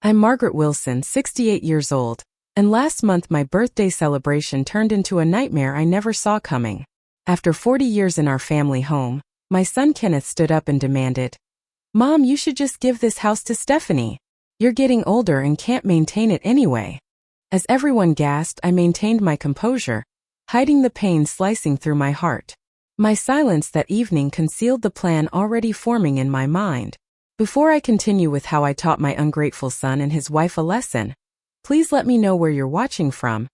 I'm Margaret Wilson, 68 years old, and last month my birthday celebration turned into a nightmare I never saw coming. After 40 years in our family home, my son Kenneth stood up and demanded, "Mom, you should just give this house to Stephanie. You're getting older and can't maintain it anyway." As everyone gasped, I maintained my composure, hiding the pain slicing through my heart. My silence that evening concealed the plan already forming in my mind. Before I continue with how I taught my ungrateful son and his wife a lesson, please let me know where you're watching from,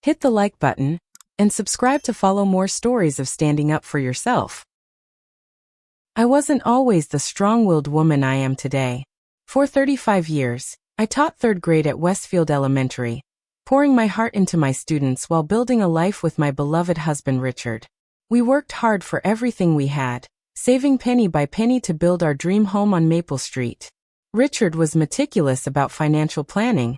hit the like button, and subscribe to follow more stories of standing up for yourself. I wasn't always the strong-willed woman I am today. For 35 years, I taught 3rd grade at Westfield Elementary, pouring my heart into my students while building a life with my beloved husband Richard. We worked hard for everything we had, saving penny by penny to build our dream home on Maple Street. Richard was meticulous about financial planning,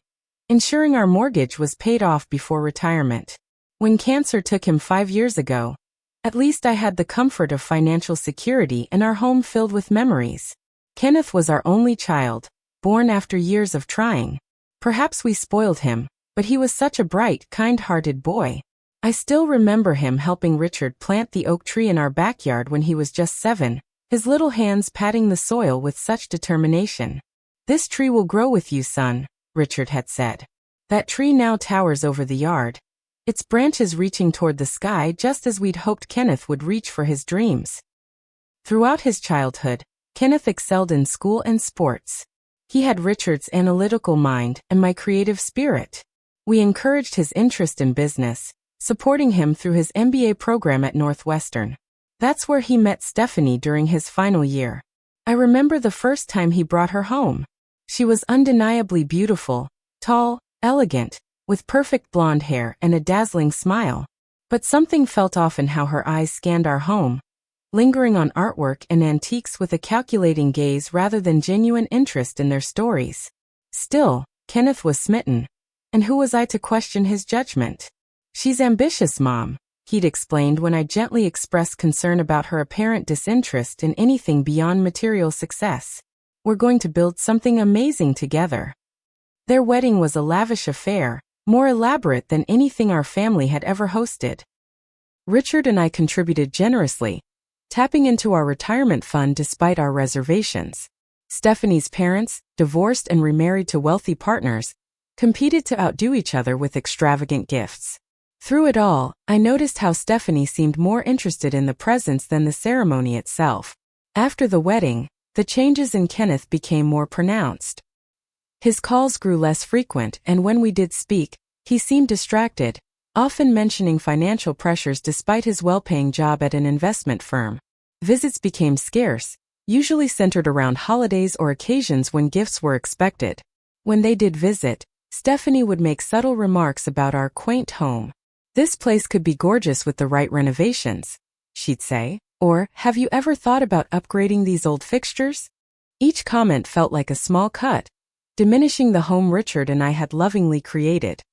ensuring our mortgage was paid off before retirement. When cancer took him 5 years ago, at least I had the comfort of financial security and our home filled with memories. Kenneth was our only child, born after years of trying. Perhaps we spoiled him, but he was such a bright, kind-hearted boy. I still remember him helping Richard plant the oak tree in our backyard when he was just 7, his little hands patting the soil with such determination. "This tree will grow with you, son," Richard had said. That tree now towers over the yard, its branches reaching toward the sky just as we'd hoped Kenneth would reach for his dreams. Throughout his childhood, Kenneth excelled in school and sports. He had Richard's analytical mind and my creative spirit. We encouraged his interest in business, supporting him through his MBA program at Northwestern. That's where he met Stephanie during his final year. I remember the first time he brought her home. She was undeniably beautiful, tall, elegant, with perfect blonde hair and a dazzling smile. But something felt off in how her eyes scanned our home, lingering on artwork and antiques with a calculating gaze rather than genuine interest in their stories. Still, Kenneth was smitten. And who was I to question his judgment? "She's ambitious, Mom," he'd explained when I gently expressed concern about her apparent disinterest in anything beyond material success. "We're going to build something amazing together." Their wedding was a lavish affair, more elaborate than anything our family had ever hosted. Richard and I contributed generously, tapping into our retirement fund despite our reservations. Stephanie's parents, divorced and remarried to wealthy partners, competed to outdo each other with extravagant gifts. Through it all, I noticed how Stephanie seemed more interested in the presents than the ceremony itself. After the wedding, the changes in Kenneth became more pronounced. His calls grew less frequent, and when we did speak, he seemed distracted, often mentioning financial pressures despite his well-paying job at an investment firm. Visits became scarce, usually centered around holidays or occasions when gifts were expected. When they did visit, Stephanie would make subtle remarks about our quaint home. "This place could be gorgeous with the right renovations," she'd say. Or, "Have you ever thought about upgrading these old fixtures?" Each comment felt like a small cut, diminishing the home Richard and I had lovingly created.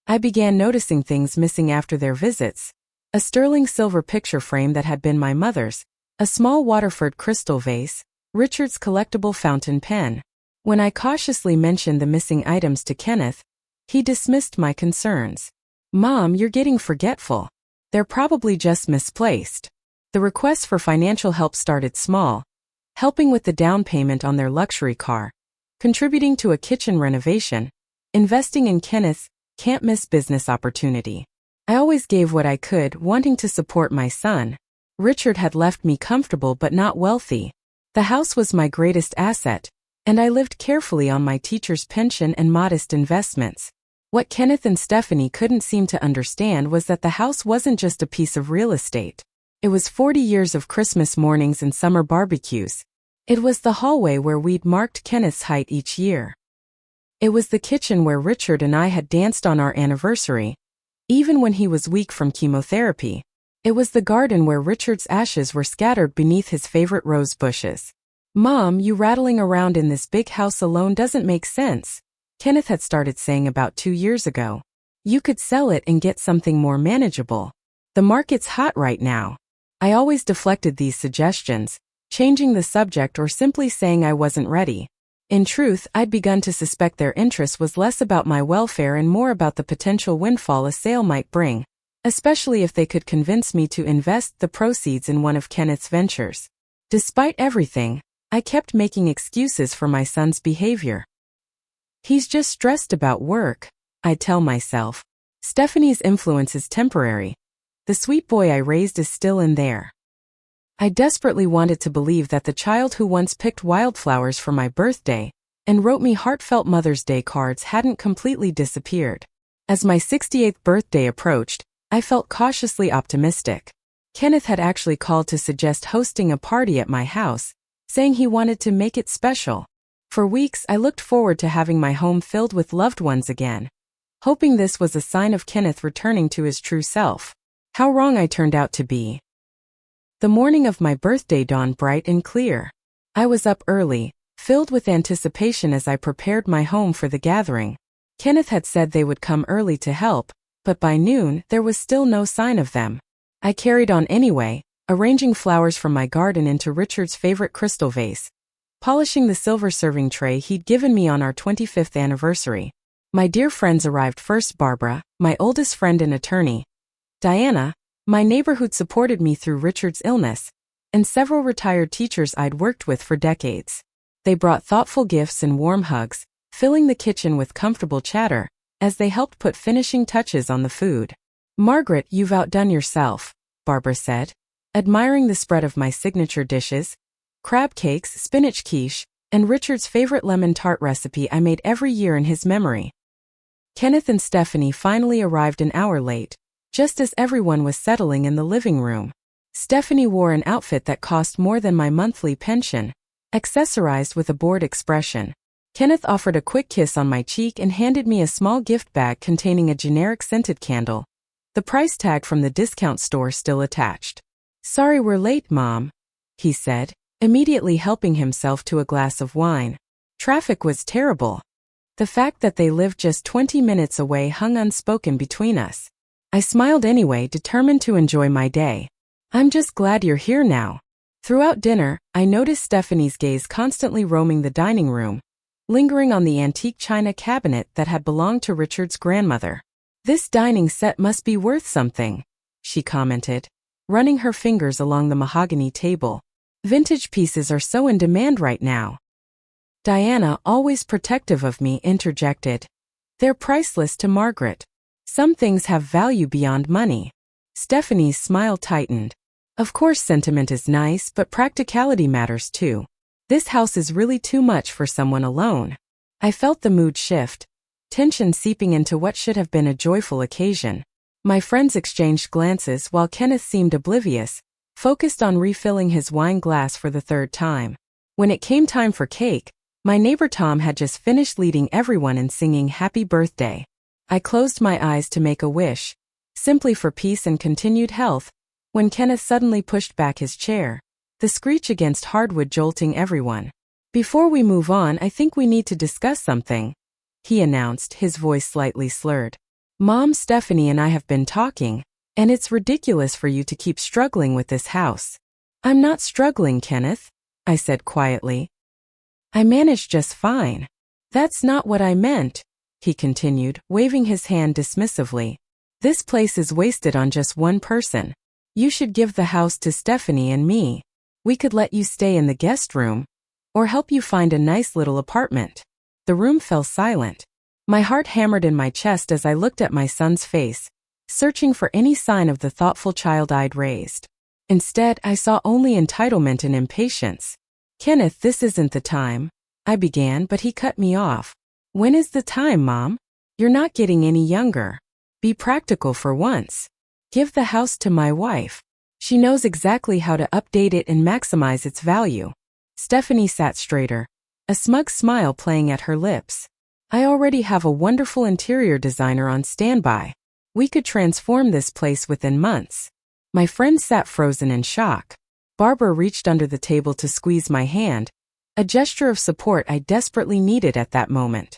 I began noticing things missing after their visits: a sterling silver picture frame that had been my mother's, a small Waterford crystal vase, Richard's collectible fountain pen. When I cautiously mentioned the missing items to Kenneth, he dismissed my concerns. "Mom, you're getting forgetful. They're probably just misplaced." The requests for financial help started small, helping with the down payment on their luxury car, contributing to a kitchen renovation, investing in Kenneth's can't-miss business opportunity. I always gave what I could, wanting to support my son. Richard had left me comfortable but not wealthy. The house was my greatest asset, and I lived carefully on my teacher's pension and modest investments. What Kenneth and Stephanie couldn't seem to understand was that the house wasn't just a piece of real estate. It was 40 years of Christmas mornings and summer barbecues. It was the hallway where we'd marked Kenneth's height each year. It was the kitchen where Richard and I had danced on our anniversary, even when he was weak from chemotherapy. It was the garden where Richard's ashes were scattered beneath his favorite rose bushes. "Mom, you rattling around in this big house alone doesn't make sense," Kenneth had started saying about 2 years ago. "You could sell it and get something more manageable. The market's hot right now." I always deflected these suggestions, changing the subject or simply saying I wasn't ready. In truth, I'd begun to suspect their interest was less about my welfare and more about the potential windfall a sale might bring, especially if they could convince me to invest the proceeds in one of Kenneth's ventures. Despite everything, I kept making excuses for my son's behavior. He's just stressed about work, I'd tell myself. Stephanie's influence is temporary. The sweet boy I raised is still in there. I desperately wanted to believe that the child who once picked wildflowers for my birthday and wrote me heartfelt Mother's Day cards hadn't completely disappeared. As my 68th birthday approached, I felt cautiously optimistic. Kenneth had actually called to suggest hosting a party at my house, saying he wanted to make it special. For weeks I looked forward to having my home filled with loved ones again, hoping this was a sign of Kenneth returning to his true self. How wrong I turned out to be. The morning of my birthday dawned bright and clear. I was up early, filled with anticipation as I prepared my home for the gathering. Kenneth had said they would come early to help, but by noon there was still no sign of them. I carried on anyway, arranging flowers from my garden into Richard's favorite crystal vase, polishing the silver serving tray he'd given me on our 25th anniversary. My dear friends arrived first: Barbara, my oldest friend and attorney; Diana, my neighbor who'd supported me through Richard's illness; and several retired teachers I'd worked with for decades. They brought thoughtful gifts and warm hugs, filling the kitchen with comfortable chatter, as they helped put finishing touches on the food. "Margaret, you've outdone yourself," Barbara said, admiring the spread of my signature dishes: crab cakes, spinach quiche, and Richard's favorite lemon tart recipe I made every year in his memory. Kenneth and Stephanie finally arrived an hour late, just as everyone was settling in the living room. Stephanie wore an outfit that cost more than my monthly pension, accessorized with a bored expression. Kenneth offered a quick kiss on my cheek and handed me a small gift bag containing a generic scented candle, the price tag from the discount store still attached. "Sorry we're late, Mom," he said, immediately helping himself to a glass of wine. Traffic was terrible. The fact that they lived just 20 minutes away hung unspoken between us. I smiled anyway, determined to enjoy my day. "I'm just glad you're here now." Throughout dinner, I noticed Stephanie's gaze constantly roaming the dining room, lingering on the antique china cabinet that had belonged to Richard's grandmother. "This dining set must be worth something," she commented, running her fingers along the mahogany table. "Vintage pieces are so in demand right now." Diana, always protective of me, interjected, "They're priceless to Margaret. Some things have value beyond money." Stephanie's smile tightened. "Of course sentiment is nice, but practicality matters too. This house is really too much for someone alone." I felt the mood shift, tension seeping into what should have been a joyful occasion. My friends exchanged glances while Kenneth seemed oblivious, focused on refilling his wine glass for the third time. When it came time for cake, my neighbor Tom had just finished leading everyone in singing "Happy Birthday." I closed my eyes to make a wish, simply for peace and continued health, when Kenneth suddenly pushed back his chair, the screech against hardwood jolting everyone. "Before we move on, I think we need to discuss something," he announced, his voice slightly slurred. "Mom, Stephanie and I have been talking, and it's ridiculous for you to keep struggling with this house." "I'm not struggling, Kenneth," I said quietly. "I manage just fine." "That's not what I meant," he continued, waving his hand dismissively. "This place is wasted on just one person. You should give the house to Stephanie and me. We could let you stay in the guest room, or help you find a nice little apartment." The room fell silent. My heart hammered in my chest as I looked at my son's face, searching for any sign of the thoughtful child I'd raised. Instead, I saw only entitlement and impatience. "Kenneth, this isn't the time," I began, but he cut me off. "When is the time, Mom? You're not getting any younger. Be practical for once. Give the house to my wife. She knows exactly how to update it and maximize its value." Stephanie sat straighter, a smug smile playing at her lips. "I already have a wonderful interior designer on standby. We could transform this place within months." My friend sat frozen in shock. Barbara reached under the table to squeeze my hand, a gesture of support I desperately needed at that moment.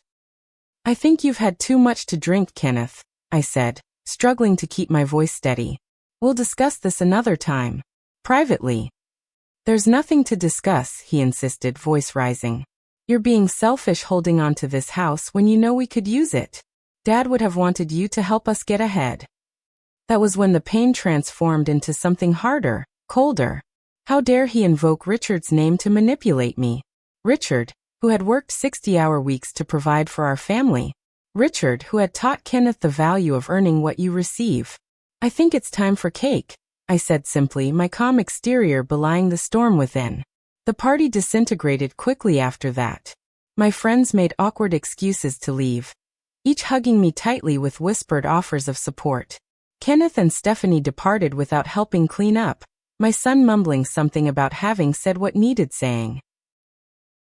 "I think you've had too much to drink, Kenneth," I said, struggling to keep my voice steady. "We'll discuss this another time. Privately." "There's nothing to discuss," he insisted, voice rising. You're being selfish holding on to this house when you know we could use it. Dad would have wanted you to help us get ahead. That was when the pain transformed into something harder, colder. How dare he invoke Richard's name to manipulate me? Richard, who had worked 60-hour weeks to provide for our family. Richard, who had taught Kenneth the value of earning what you receive. I think it's time for cake, I said simply, my calm exterior belying the storm within. The party disintegrated quickly after that. My friends made awkward excuses to leave, each hugging me tightly with whispered offers of support. Kenneth and Stephanie departed without helping clean up, my son mumbling something about having said what needed saying.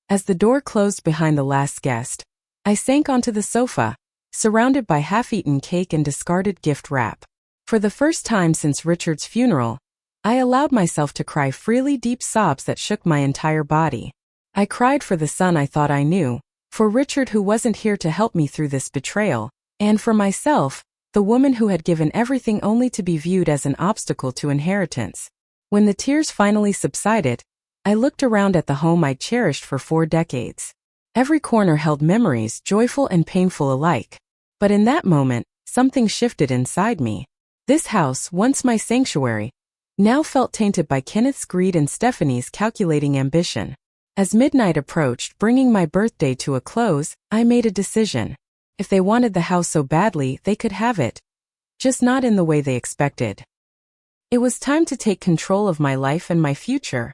As the door closed behind the last guest, I sank onto the sofa, surrounded by half-eaten cake and discarded gift wrap. For the first time since Richard's funeral, I allowed myself to cry freely, deep sobs that shook my entire body. I cried for the son I thought I knew, for Richard who wasn't here to help me through this betrayal, and for myself, the woman who had given everything only to be viewed as an obstacle to inheritance. When the tears finally subsided, I looked around at the home I'd cherished for 4 decades. Every corner held memories, joyful and painful alike. But in that moment, something shifted inside me. This house, once my sanctuary, now felt tainted by Kenneth's greed and Stephanie's calculating ambition. As midnight approached, bringing my birthday to a close, I made a decision. If they wanted the house so badly, they could have it. Just not in the way they expected. It was time to take control of my life and my future,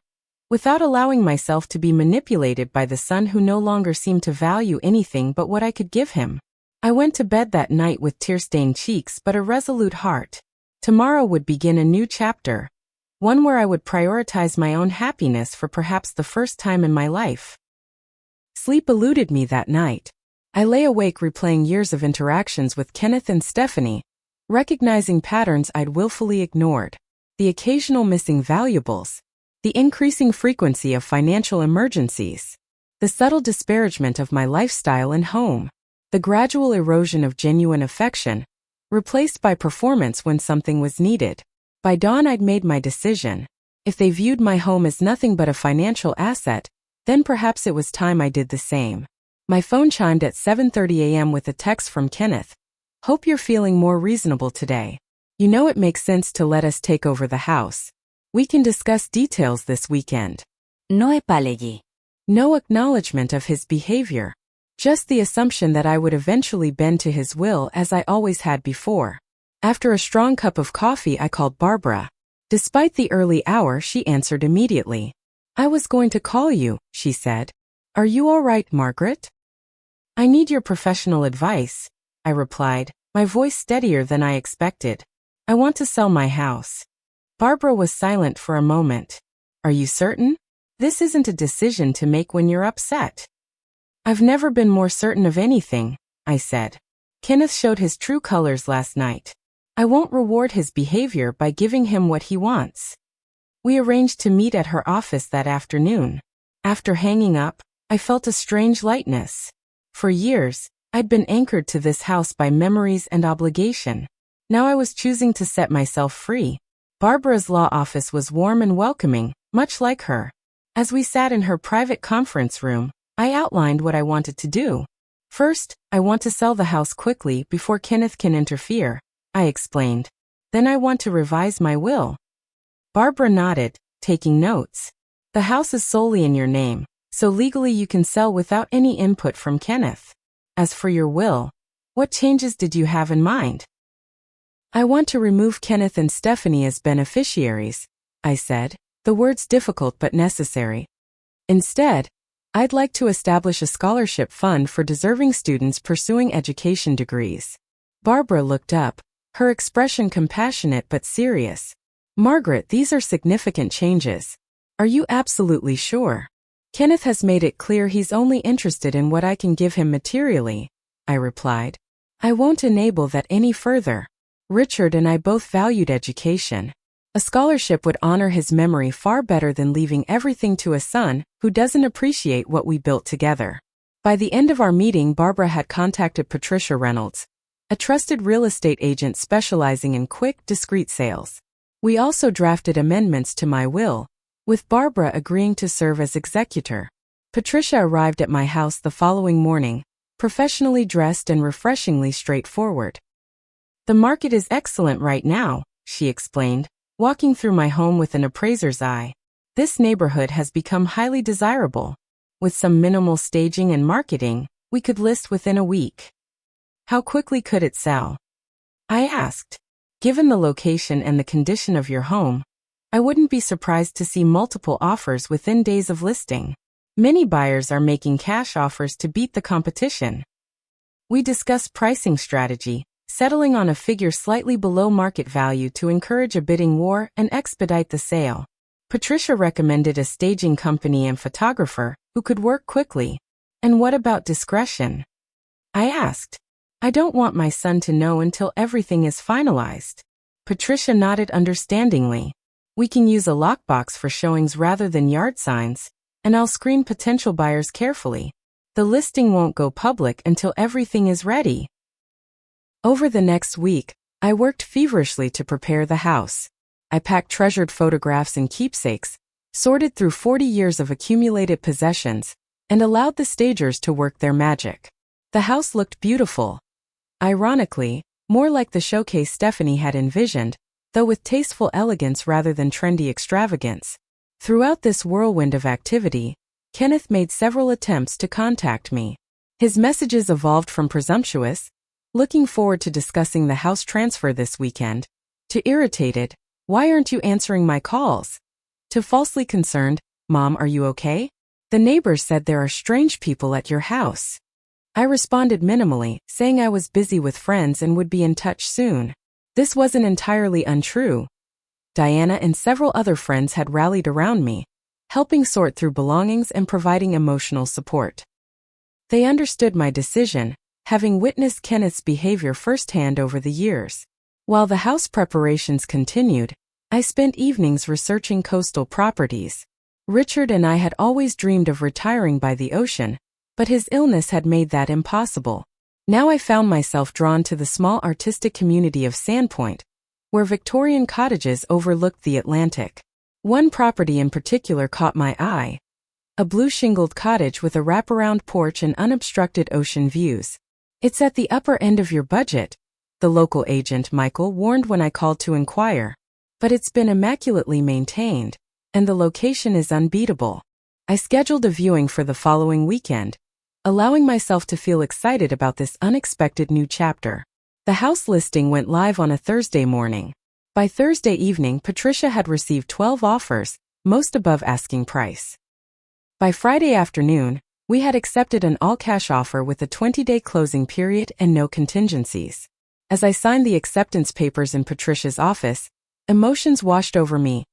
without allowing myself to be manipulated by the son who no longer seemed to value anything but what I could give him. I went to bed that night with tear-stained cheeks but a resolute heart. Tomorrow would begin a new chapter, one where I would prioritize my own happiness for perhaps the first time in my life. Sleep eluded me that night. I lay awake replaying years of interactions with Kenneth and Stephanie, recognizing patterns I'd willfully ignored. The occasional missing valuables, the increasing frequency of financial emergencies, the subtle disparagement of my lifestyle and home, the gradual erosion of genuine affection, replaced by performance when something was needed. By dawn I'd made my decision. If they viewed my home as nothing but a financial asset, then perhaps it was time I did the same. My phone chimed at 7:30 a.m. with a text from Kenneth. Hope you're feeling more reasonable today. You know it makes sense to let us take over the house. We can discuss details this weekend. No επάλεγη. No acknowledgement of his behavior. Just the assumption that I would eventually bend to his will as I always had before. After a strong cup of coffee I called Barbara. Despite the early hour she answered immediately. I was going to call you, she said. Are you all right, Margaret? I need your professional advice, I replied, my voice steadier than I expected. I want to sell my house. Barbara was silent for a moment. Are you certain? This isn't a decision to make when you're upset. I've never been more certain of anything, I said. Kenneth showed his true colors last night. I won't reward his behavior by giving him what he wants. We arranged to meet at her office that afternoon. After hanging up, I felt a strange lightness. For years, I'd been anchored to this house by memories and obligation. Now I was choosing to set myself free. Barbara's law office was warm and welcoming, much like her. As we sat in her private conference room, I outlined what I wanted to do. First, I want to sell the house quickly before Kenneth can interfere, I explained. Then I want to revise my will. Barbara nodded, taking notes. The house is solely in your name, so legally you can sell without any input from Kenneth. As for your will, what changes did you have in mind? I want to remove Kenneth and Stephanie as beneficiaries, I said, the words difficult but necessary. Instead, I'd like to establish a scholarship fund for deserving students pursuing education degrees. Barbara looked up, her expression compassionate but serious. Margaret, these are significant changes. Are you absolutely sure? Kenneth has made it clear he's only interested in what I can give him materially, I replied. I won't enable that any further. Richard and I both valued education. A scholarship would honor his memory far better than leaving everything to a son who doesn't appreciate what we built together. By the end of our meeting, Barbara had contacted Patricia Reynolds, a trusted real estate agent specializing in quick, discreet sales. We also drafted amendments to my will, with Barbara agreeing to serve as executor. Patricia arrived at my house the following morning, professionally dressed and refreshingly straightforward. "The market is excellent right now," she explained, walking through my home with an appraiser's eye. "This neighborhood has become highly desirable. With some minimal staging and marketing, we could list within a week." "How quickly could it sell?" I asked. "Given the location and the condition of your home, I wouldn't be surprised to see multiple offers within days of listing. Many buyers are making cash offers to beat the competition." We discussed pricing strategy, settling on a figure slightly below market value to encourage a bidding war and expedite the sale. Patricia recommended a staging company and photographer who could work quickly. "And what about discretion?" I asked. "I don't want my son to know until everything is finalized." Patricia nodded understandingly. "We can use a lockbox for showings rather than yard signs, and I'll screen potential buyers carefully. The listing won't go public until everything is ready." Over the next week, I worked feverishly to prepare the house. I packed treasured photographs and keepsakes, sorted through 40 years of accumulated possessions, and allowed the stagers to work their magic. The house looked beautiful. Ironically, more like the showcase Stephanie had envisioned, though with tasteful elegance rather than trendy extravagance. Throughout this whirlwind of activity, Kenneth made several attempts to contact me. His messages evolved from presumptuous, "Looking forward to discussing the house transfer this weekend," to irritated, "Why aren't you answering my calls?" to falsely concerned, "Mom, are you okay? The neighbors said there are strange people at your house." I responded minimally, saying I was busy with friends and would be in touch soon. This wasn't entirely untrue. Diana and several other friends had rallied around me, helping sort through belongings and providing emotional support. They understood my decision, having witnessed Kenneth's behavior firsthand over the years. While the house preparations continued, I spent evenings researching coastal properties. Richard and I had always dreamed of retiring by the ocean, but his illness had made that impossible. Now I found myself drawn to the small artistic community of Sandpoint, where Victorian cottages overlooked the Atlantic. One property in particular caught my eye: a blue-shingled cottage with a wraparound porch and unobstructed ocean views. "It's at the upper end of your budget," the local agent Michael warned when I called to inquire. "But it's been immaculately maintained, and the location is unbeatable." I scheduled a viewing for the following weekend, allowing myself to feel excited about this unexpected new chapter. The house listing went live on a Thursday morning. By Thursday evening, Patricia had received 12 offers, most above asking price. By Friday afternoon, we had accepted an all-cash offer with a 20-day closing period and no contingencies. As I signed the acceptance papers in Patricia's office, emotions washed over me: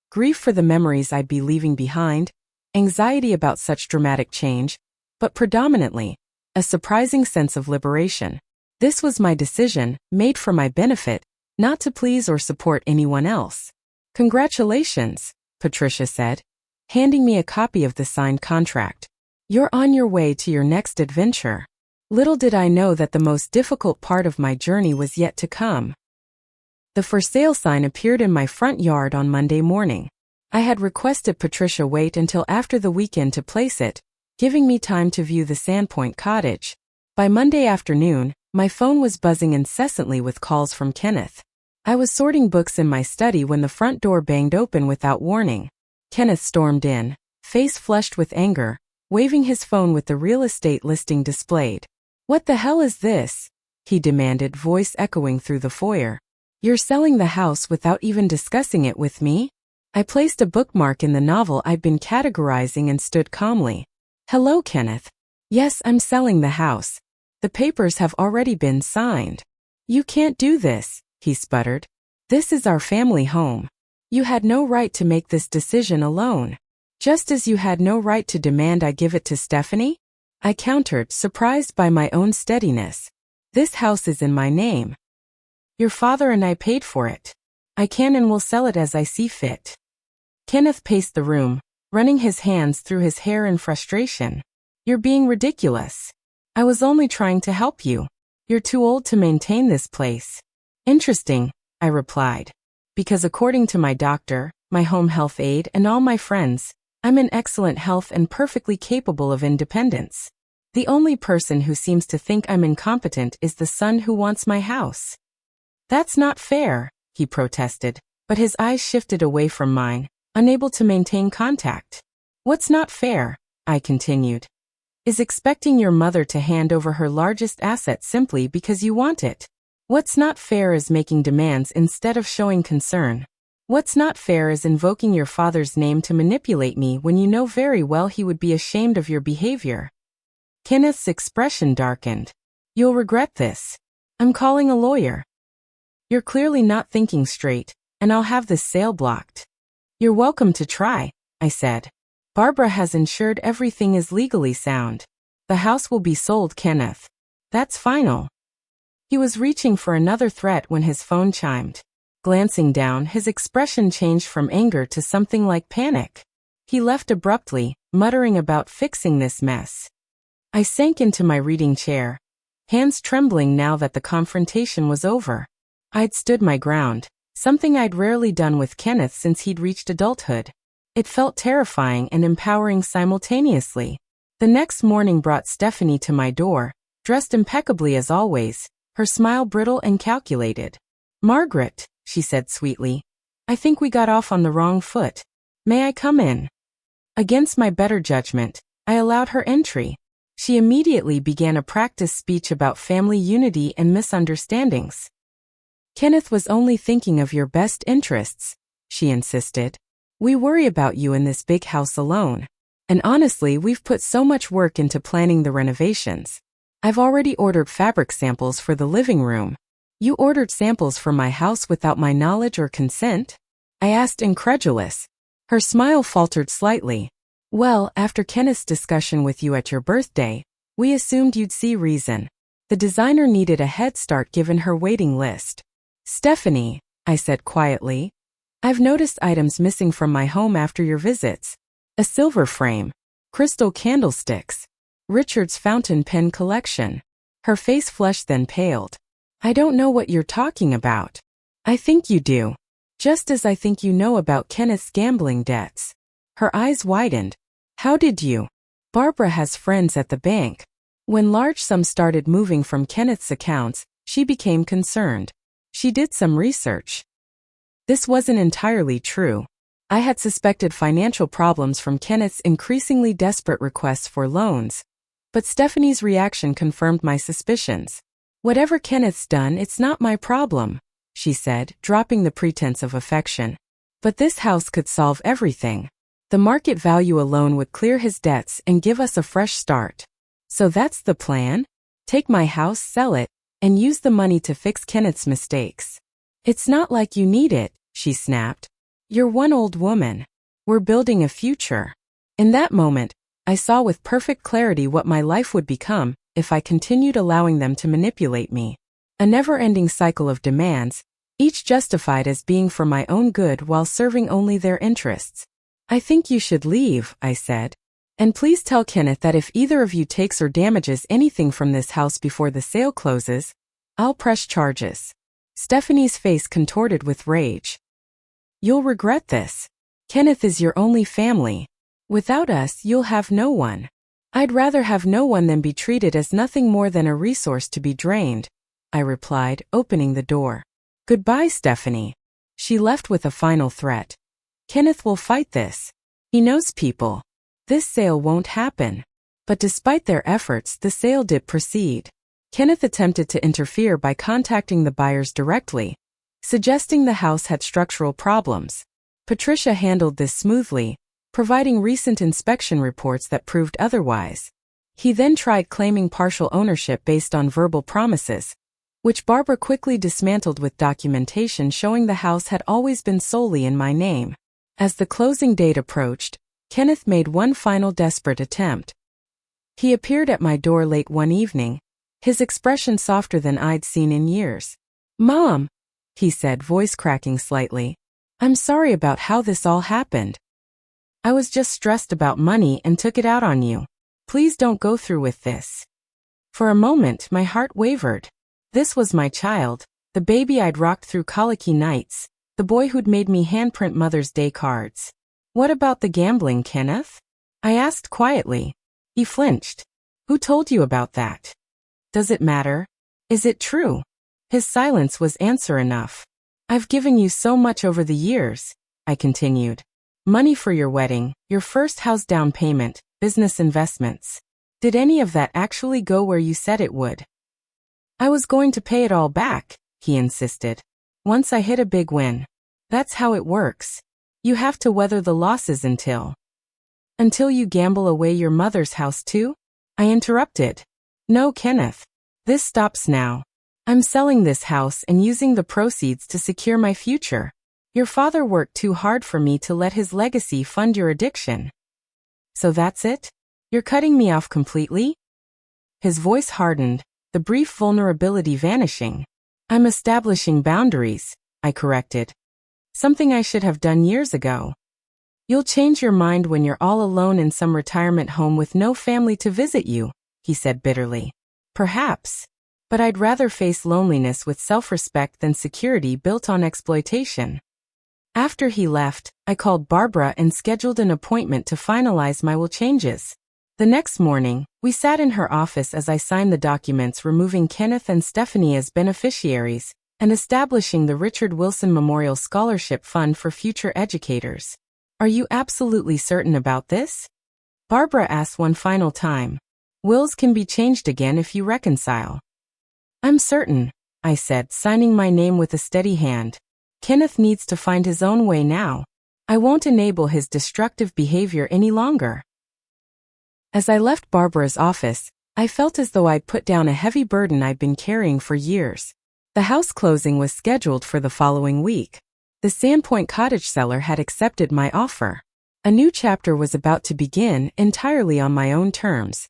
grief for the memories I'd be leaving behind, anxiety about such dramatic change, but predominantly, a surprising sense of liberation. This was my decision, made for my benefit, not to please or support anyone else. "Congratulations," Patricia said, handing me a copy of the signed contract. "You're on your way to your next adventure." Little did I know that the most difficult part of my journey was yet to come. The for sale sign appeared in my front yard on Monday morning. I had requested Patricia wait until after the weekend to place it, giving me time to view the Sandpoint cottage. By Monday afternoon, my phone was buzzing incessantly with calls from Kenneth. I was sorting books in my study when the front door banged open without warning. Kenneth stormed in, face flushed with anger, waving his phone with the real estate listing displayed. "What the hell is this?" he demanded, voice echoing through the foyer. "You're selling the house without even discussing it with me?" I placed a bookmark in the novel I'd been categorizing and stood calmly. "Hello, Kenneth. Yes, I'm selling the house. The papers have already been signed." "You can't do this," he sputtered. "This is our family home. You had no right to make this decision alone. Just as you had no right to demand I give it to Stephanie?" I countered, surprised by my own steadiness. "This house is in my name. Your father and I paid for it. I can and will sell it as I see fit." Kenneth paced the room, running his hands through his hair in frustration. "You're being ridiculous. I was only trying to help you. You're too old to maintain this place." "Interesting," I replied. "Because according to my doctor, my home health aide, and all my friends, I'm in excellent health and perfectly capable of independence. The only person who seems to think I'm incompetent is the son who wants my house." "That's not fair," he protested, but his eyes shifted away from mine, unable to maintain contact. "What's not fair," I continued, "is expecting your mother to hand over her largest asset simply because you want it. What's not fair is making demands instead of showing concern. What's not fair is invoking your father's name to manipulate me when you know very well he would be ashamed of your behavior." Kenneth's expression darkened. "You'll regret this. I'm calling a lawyer." "You're clearly not thinking straight, and I'll have this sale blocked." "You're welcome to try," I said. "Barbara has ensured everything is legally sound. The house will be sold, Kenneth. That's final." He was reaching for another threat when his phone chimed. Glancing down, his expression changed from anger to something like panic. He left abruptly, muttering about fixing this mess. I sank into my reading chair, hands trembling now that the confrontation was over. I'd stood my ground, something I'd rarely done with Kenneth since he'd reached adulthood. It felt terrifying and empowering simultaneously. The next morning brought Stephanie to my door, dressed impeccably as always, her smile brittle and calculated. "Margaret," she said sweetly, "I think we got off on the wrong foot. May I come in?" Against my better judgment, I allowed her entry. She immediately began a practice speech about family unity and misunderstandings. "Kenneth was only thinking of your best interests," she insisted. "We worry about you in this big house alone. And honestly, we've put so much work into planning the renovations. I've already ordered fabric samples for the living room. You ordered samples for my house without my knowledge or consent?" I asked, incredulous. Her smile faltered slightly. "Well, after Kenneth's discussion with you at your birthday, we assumed you'd see reason. The designer needed a head start given her waiting list." "Stephanie," I said quietly, "I've noticed items missing from my home after your visits. A silver frame, crystal candlesticks, Richard's fountain pen collection." Her face flushed then paled. "I don't know what you're talking about." "I think you do. Just as I think you know about Kenneth's gambling debts." Her eyes widened. "How did you?" "Barbara has friends at the bank. When large sums started moving from Kenneth's accounts, she became concerned. She did some research." This wasn't entirely true. I had suspected financial problems from Kenneth's increasingly desperate requests for loans. But Stephanie's reaction confirmed my suspicions. "Whatever Kenneth's done, it's not my problem," she said, dropping the pretense of affection. "But this house could solve everything. The market value alone would clear his debts and give us a fresh start. So that's the plan? Take my house, sell it, and use the money to fix Kenneth's mistakes." "It's not like you need it," she snapped. "You're one old woman. We're building a future." In that moment, I saw with perfect clarity what my life would become if I continued allowing them to manipulate me. A never-ending cycle of demands, each justified as being for my own good while serving only their interests. "I think you should leave," I said. "And please tell Kenneth that if either of you takes or damages anything from this house before the sale closes, I'll press charges." Stephanie's face contorted with rage. "You'll regret this. Kenneth is your only family. Without us, you'll have no one." "I'd rather have no one than be treated as nothing more than a resource to be drained," I replied, opening the door. "Goodbye, Stephanie." She left with a final threat. "Kenneth will fight this. He knows people. This sale won't happen." But despite their efforts, the sale did proceed. Kenneth attempted to interfere by contacting the buyers directly, suggesting the house had structural problems. Patricia handled this smoothly, providing recent inspection reports that proved otherwise. He then tried claiming partial ownership based on verbal promises, which Barbara quickly dismantled with documentation showing the house had always been solely in my name. As the closing date approached, Kenneth made one final desperate attempt. He appeared at my door late one evening, his expression softer than I'd seen in years. "Mom," he said, voice cracking slightly, "I'm sorry about how this all happened. I was just stressed about money and took it out on you. Please don't go through with this." For a moment, my heart wavered. This was my child, the baby I'd rocked through colicky nights, the boy who'd made me handprint Mother's Day cards. What about the gambling, Kenneth? I asked quietly. He flinched. Who told you about that? Does it matter? Is it true? His silence was answer enough. I've given you so much over the years, I continued. Money for your wedding, your first house down payment, business investments. Did any of that actually go where you said it would? I was going to pay it all back, he insisted. Once I hit a big win. That's how it works. You have to weather the losses until you gamble away your mother's house too? I interrupted. No, Kenneth. This stops now. I'm selling this house and using the proceeds to secure my future. Your father worked too hard for me to let his legacy fund your addiction. So that's it? You're cutting me off completely? His voice hardened, the brief vulnerability vanishing. I'm establishing boundaries, I corrected. Something I should have done years ago. You'll change your mind when you're all alone in some retirement home with no family to visit you, he said bitterly. Perhaps. But I'd rather face loneliness with self-respect than security built on exploitation. After he left, I called Barbara and scheduled an appointment to finalize my will changes. The next morning, we sat in her office as I signed the documents removing Kenneth and Stephanie as beneficiaries and establishing the Richard Wilson Memorial Scholarship Fund for future educators. Are you absolutely certain about this? Barbara asked one final time. Wills can be changed again if you reconcile. I'm certain, I said, signing my name with a steady hand. Kenneth needs to find his own way now. I won't enable his destructive behavior any longer. As I left Barbara's office, I felt as though I'd put down a heavy burden I'd been carrying for years. The house closing was scheduled for the following week. The Sandpoint cottage seller had accepted my offer. A new chapter was about to begin entirely on my own terms.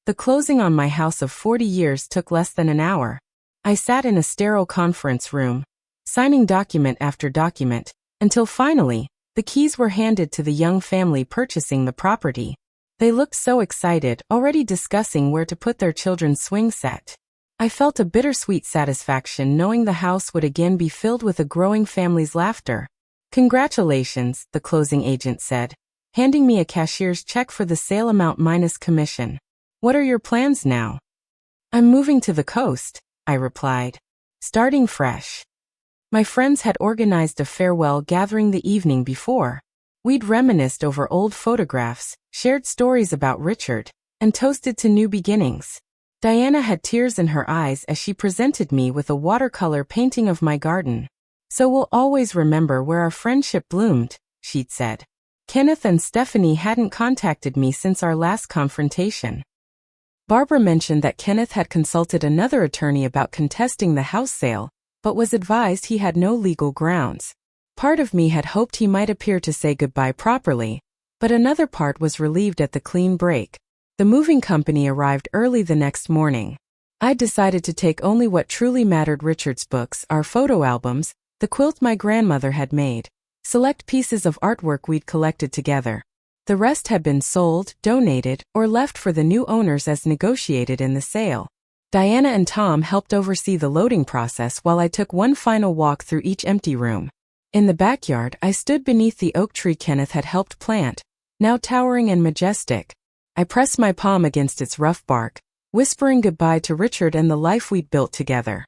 The closing on my house of 40 years took less than an hour. I sat in a sterile conference room, signing document after document, until finally, the keys were handed to the young family purchasing the property. They looked so excited, already discussing where to put their children's swing set. I felt a bittersweet satisfaction knowing the house would again be filled with a growing family's laughter. Congratulations, the closing agent said, handing me a cashier's check for the sale amount minus commission. What are your plans now? I'm moving to the coast, I replied. Starting fresh. My friends had organized a farewell gathering the evening before. We'd reminisced over old photographs, shared stories about Richard, and toasted to new beginnings. Diana had tears in her eyes as she presented me with a watercolor painting of my garden. So we'll always remember where our friendship bloomed, she'd said. Kenneth and Stephanie hadn't contacted me since our last confrontation. Barbara mentioned that Kenneth had consulted another attorney about contesting the house sale, but was advised he had no legal grounds. Part of me had hoped he might appear to say goodbye properly, but another part was relieved at the clean break. The moving company arrived early the next morning. I decided to take only what truly mattered: Richard's books, our photo albums, the quilt my grandmother had made, select pieces of artwork we'd collected together. The rest had been sold, donated, or left for the new owners as negotiated in the sale. Diana and Tom helped oversee the loading process while I took one final walk through each empty room. In the backyard, I stood beneath the oak tree Kenneth had helped plant, now towering and majestic. I pressed my palm against its rough bark, whispering goodbye to Richard and the life we'd built together.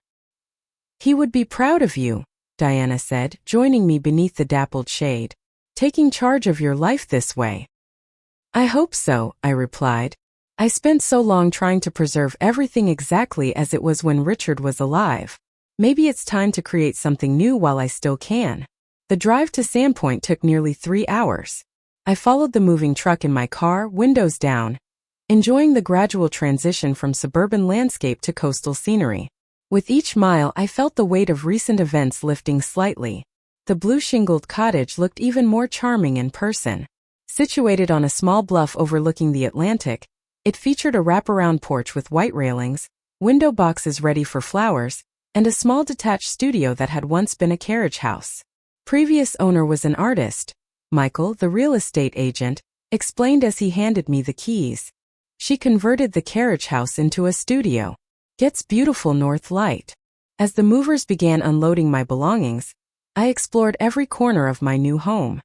He would be proud of you, Diana said, joining me beneath the dappled shade. Taking charge of your life this way. I hope so, I replied. I spent so long trying to preserve everything exactly as it was when Richard was alive. Maybe it's time to create something new while I still can. The drive to Sandpoint took nearly 3 hours. I followed the moving truck in my car, windows down, enjoying the gradual transition from suburban landscape to coastal scenery. With each mile, I felt the weight of recent events lifting slightly. The blue-shingled cottage looked even more charming in person. Situated on a small bluff overlooking the Atlantic, it featured a wraparound porch with white railings, window boxes ready for flowers, and a small detached studio that had once been a carriage house. Previous owner was an artist, Michael, the real estate agent, explained as he handed me the keys. She converted the carriage house into a studio. Gets beautiful north light. As the movers began unloading my belongings, I explored every corner of my new home.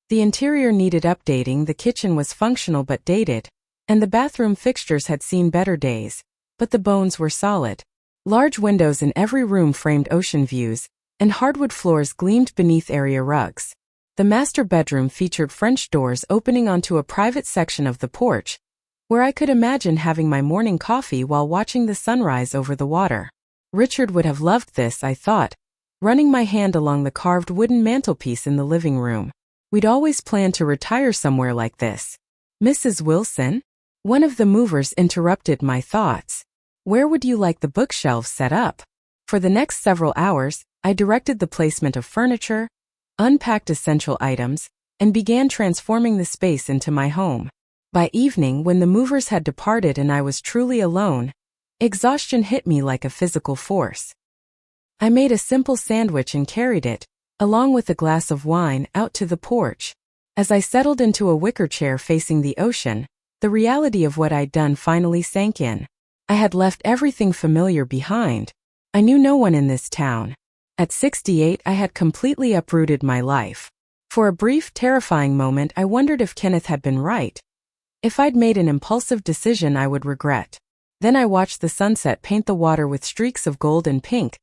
The interior needed updating, the kitchen was functional but dated, and the bathroom fixtures had seen better days, but the bones were solid. Large windows in every room framed ocean views, and hardwood floors gleamed beneath area rugs. The master bedroom featured French doors opening onto a private section of the porch, where I could imagine having my morning coffee while watching the sunrise over the water. Richard would have loved this, I thought, running my hand along the carved wooden mantelpiece in the living room. We'd always planned to retire somewhere like this. Mrs. Wilson? One of the movers interrupted my thoughts. Where would you like the bookshelves set up? For the next several hours, I directed the placement of furniture, unpacked essential items, and began transforming the space into my home. By evening, when the movers had departed and I was truly alone, exhaustion hit me like a physical force. I made a simple sandwich and carried it, along with a glass of wine, out to the porch. As I settled into a wicker chair facing the ocean, the reality of what I'd done finally sank in. I had left everything familiar behind. I knew no one in this town. At 68, I had completely uprooted my life. For a brief, terrifying moment, I wondered if Kenneth had been right. If I'd made an impulsive decision I would regret. Then I watched the sunset paint the water with streaks of gold and pink,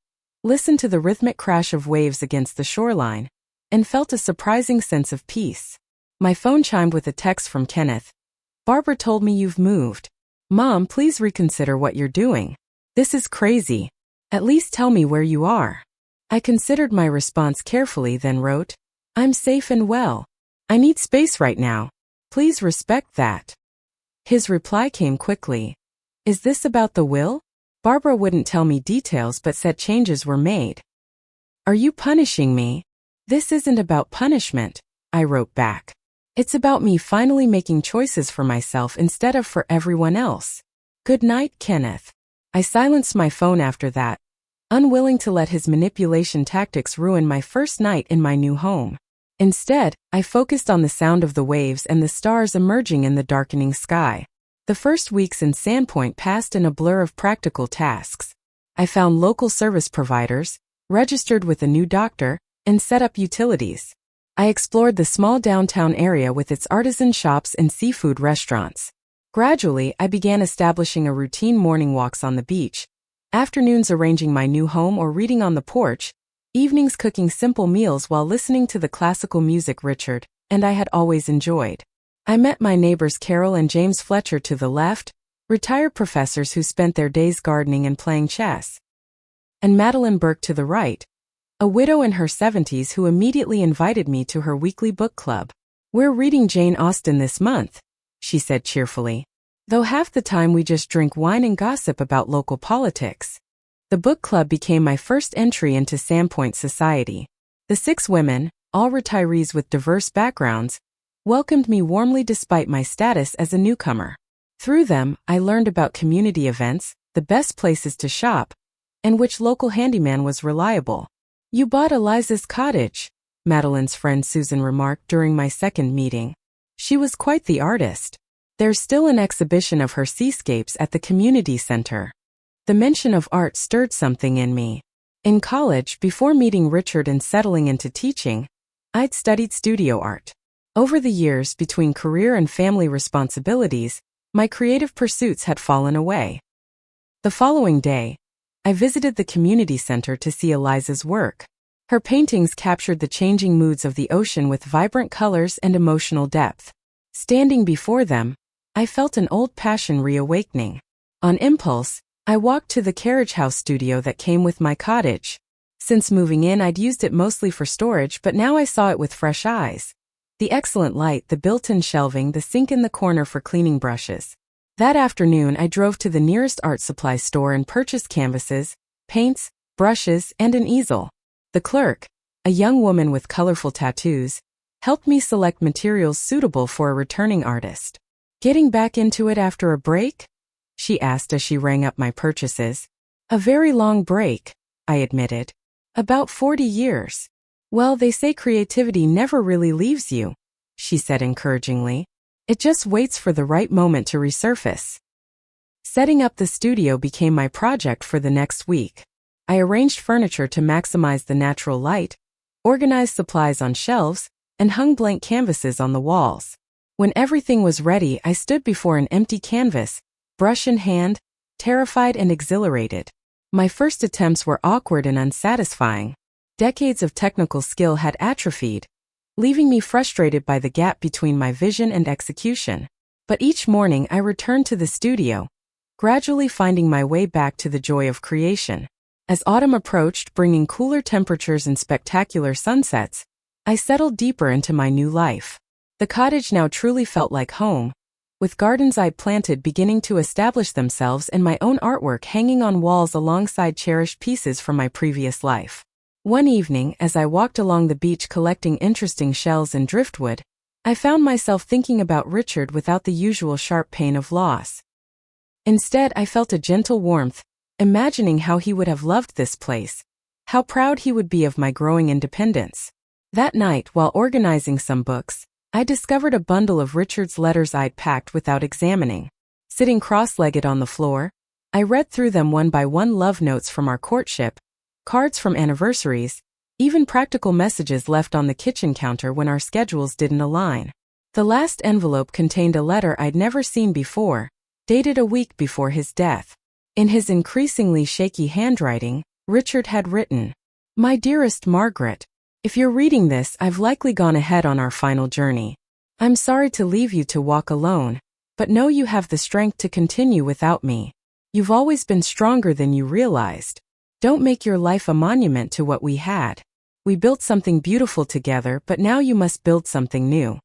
listened to the rhythmic crash of waves against the shoreline, and felt a surprising sense of peace. My phone chimed with a text from Kenneth. Barbara told me you've moved. Mom, please reconsider what you're doing. This is crazy. At least tell me where you are. I considered my response carefully, then wrote, I'm safe and well. I need space right now. Please respect that. His reply came quickly. Is this about the will? Barbara wouldn't tell me details but said changes were made. Are you punishing me? This isn't about punishment, I wrote back. It's about me finally making choices for myself instead of for everyone else. Good night, Kenneth. I silenced my phone after that, unwilling to let his manipulation tactics ruin my first night in my new home. Instead, I focused on the sound of the waves and the stars emerging in the darkening sky. The first weeks in Sandpoint passed in a blur of practical tasks. I found local service providers, registered with a new doctor, and set up utilities. I explored the small downtown area with its artisan shops and seafood restaurants. Gradually, I began establishing a routine: morning walks on the beach, afternoons arranging my new home or reading on the porch, evenings cooking simple meals while listening to the classical music Richard and I had always enjoyed. I met my neighbors Carol and James Fletcher to the left, retired professors who spent their days gardening and playing chess, and Madeline Burke to the right, a widow in her 70s who immediately invited me to her weekly book club. We're reading Jane Austen this month, she said cheerfully, though half the time we just drink wine and gossip about local politics. The book club became my first entry into Sandpoint society. The 6 women, all retirees with diverse backgrounds, welcomed me warmly despite my status as a newcomer. Through them, I learned about community events, the best places to shop, and which local handyman was reliable. You bought Eliza's cottage, Madeline's friend Susan remarked during my second meeting. She was quite the artist. There's still an exhibition of her seascapes at the community center. The mention of art stirred something in me. In college, before meeting Richard and settling into teaching, I'd studied studio art. Over the years, between career and family responsibilities, my creative pursuits had fallen away. The following day, I visited the community center to see Eliza's work. Her paintings captured the changing moods of the ocean with vibrant colors and emotional depth. Standing before them, I felt an old passion reawakening. On impulse, I walked to the carriage house studio that came with my cottage. Since moving in, I'd used it mostly for storage, but now I saw it with fresh eyes. The excellent light, the built-in shelving, the sink in the corner for cleaning brushes. That afternoon, I drove to the nearest art supply store and purchased canvases, paints, brushes, and an easel. The clerk, a young woman with colorful tattoos, helped me select materials suitable for a returning artist. Getting back into it after a break? She asked as she rang up my purchases. A very long break, I admitted. About 40 years. Well, they say creativity never really leaves you, she said encouragingly. It just waits for the right moment to resurface. Setting up the studio became my project for the next week. I arranged furniture to maximize the natural light, organized supplies on shelves, and hung blank canvases on the walls. When everything was ready, I stood before an empty canvas, brush in hand, terrified and exhilarated. My first attempts were awkward and unsatisfying. Decades of technical skill had atrophied, leaving me frustrated by the gap between my vision and execution. But each morning I returned to the studio, gradually finding my way back to the joy of creation. As autumn approached, bringing cooler temperatures and spectacular sunsets, I settled deeper into my new life. The cottage now truly felt like home, with gardens I'd planted beginning to establish themselves and my own artwork hanging on walls alongside cherished pieces from my previous life. One evening, as I walked along the beach collecting interesting shells and driftwood, I found myself thinking about Richard without the usual sharp pain of loss. Instead, I felt a gentle warmth, imagining how he would have loved this place, how proud he would be of my growing independence. That night, while organizing some books, I discovered a bundle of Richard's letters I'd packed without examining. Sitting cross-legged on the floor, I read through them one by one: love notes from our courtship, cards from anniversaries, even practical messages left on the kitchen counter when our schedules didn't align. The last envelope contained a letter I'd never seen before, dated a week before his death. In his increasingly shaky handwriting, Richard had written, "My dearest Margaret, if you're reading this, I've likely gone ahead on our final journey. I'm sorry to leave you to walk alone, but know you have the strength to continue without me. You've always been stronger than you realized. Don't make your life a monument to what we had. We built something beautiful together, but now you must build something new.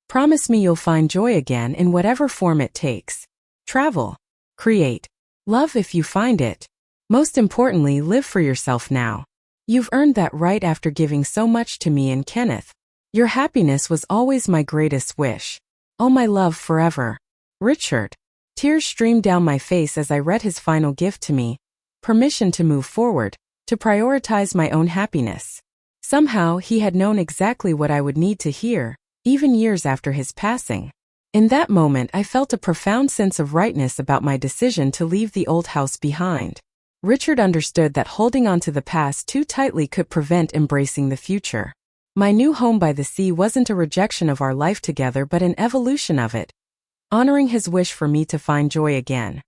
Promise me you'll find joy again in whatever form it takes. Travel. Create. Love if you find it. Most importantly, live for yourself now. You've earned that right after giving so much to me and Kenneth. Your happiness was always my greatest wish. All my love forever. Richard." Tears streamed down my face as I read his final gift to me, permission to move forward, to prioritize my own happiness. Somehow, he had known exactly what I would need to hear, even years after his passing. In that moment, I felt a profound sense of rightness about my decision to leave the old house behind. Richard understood that holding on to the past too tightly could prevent embracing the future. My new home by the sea wasn't a rejection of our life together but an evolution of it, honoring his wish for me to find joy again.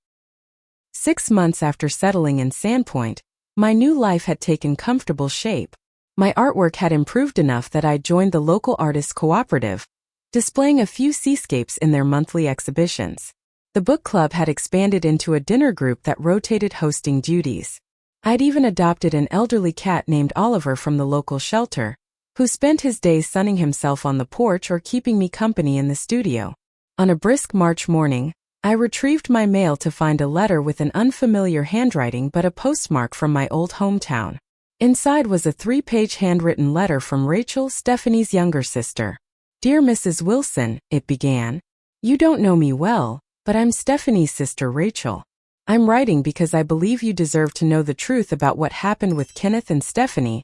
6 months after settling in Sandpoint, my new life had taken comfortable shape. My artwork had improved enough that I joined the local artists' cooperative, displaying a few seascapes in their monthly exhibitions. The book club had expanded into a dinner group that rotated hosting duties. I'd even adopted an elderly cat named Oliver from the local shelter, who spent his days sunning himself on the porch or keeping me company in the studio. On a brisk March morning, I retrieved my mail to find a letter with an unfamiliar handwriting but a postmark from my old hometown. Inside was a 3-page handwritten letter from Rachel, Stephanie's younger sister. "Dear Mrs. Wilson," it began, "you don't know me well, but I'm Stephanie's sister Rachel. I'm writing because I believe you deserve to know the truth about what happened with Kenneth and Stephanie,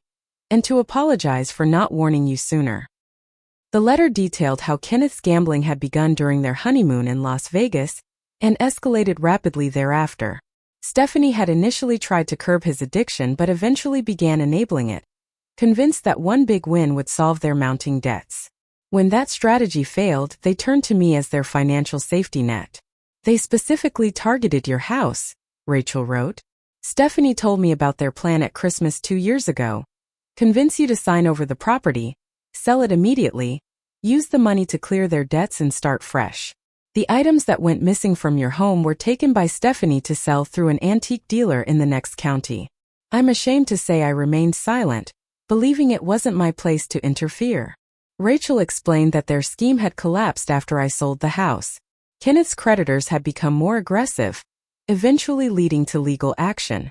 and to apologize for not warning you sooner." The letter detailed how Kenneth's gambling had begun during their honeymoon in Las Vegas and escalated rapidly thereafter. Stephanie had initially tried to curb his addiction but eventually began enabling it, convinced that one big win would solve their mounting debts. When that strategy failed, they turned to me as their financial safety net. "They specifically targeted your house," Rachel wrote. "Stephanie told me about their plan at Christmas 2 years ago. Convince you to sign over the property, sell it immediately, use the money to clear their debts and start fresh. The items that went missing from your home were taken by Stephanie to sell through an antique dealer in the next county. I'm ashamed to say I remained silent, believing it wasn't my place to interfere." Rachel explained that their scheme had collapsed after I sold the house. Kenneth's creditors had become more aggressive, eventually leading to legal action.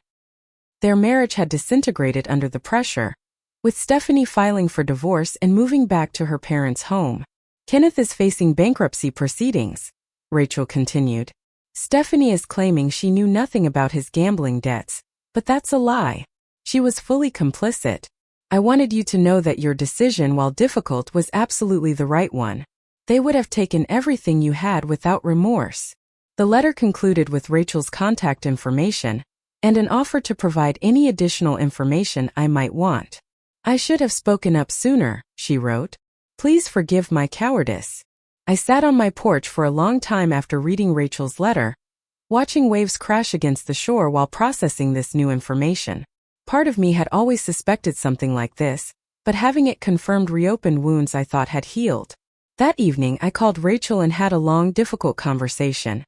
Their marriage had disintegrated under the pressure, with Stephanie filing for divorce and moving back to her parents' home. "Kenneth is facing bankruptcy proceedings," Rachel continued. "Stephanie is claiming she knew nothing about his gambling debts, but that's a lie. She was fully complicit. I wanted you to know that your decision, while difficult, was absolutely the right one. They would have taken everything you had without remorse." The letter concluded with Rachel's contact information and an offer to provide any additional information I might want. "I should have spoken up sooner," she wrote. Please forgive my cowardice. I sat on my porch for a long time after reading Rachel's letter, watching waves crash against the shore while processing this new information. Part of me had always suspected something like this, but having it confirmed reopened wounds I thought had healed. That evening I called Rachel and had a long, difficult conversation.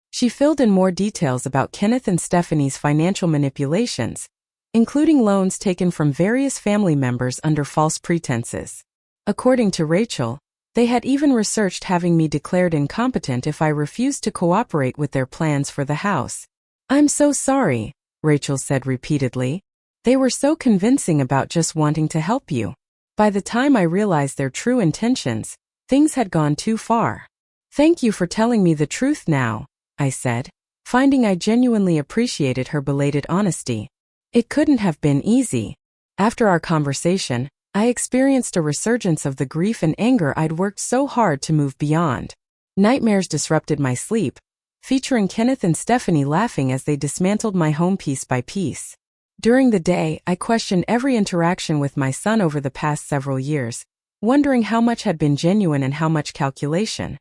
She filled in more details about Kenneth and Stephanie's financial manipulations, including loans taken from various family members under false pretenses. According to Rachel, they had even researched having me declared incompetent if I refused to cooperate with their plans for the house. "I'm so sorry," Rachel said repeatedly. "They were so convincing about just wanting to help you. By the time I realized their true intentions, things had gone too far." "Thank you for telling me the truth now," I said, finding I genuinely appreciated her belated honesty. It couldn't have been easy. After our conversation, I experienced a resurgence of the grief and anger I'd worked so hard to move beyond. Nightmares disrupted my sleep, featuring Kenneth and Stephanie laughing as they dismantled my home piece by piece. During the day, I questioned every interaction with my son over the past several years, wondering how much had been genuine and how much calculation.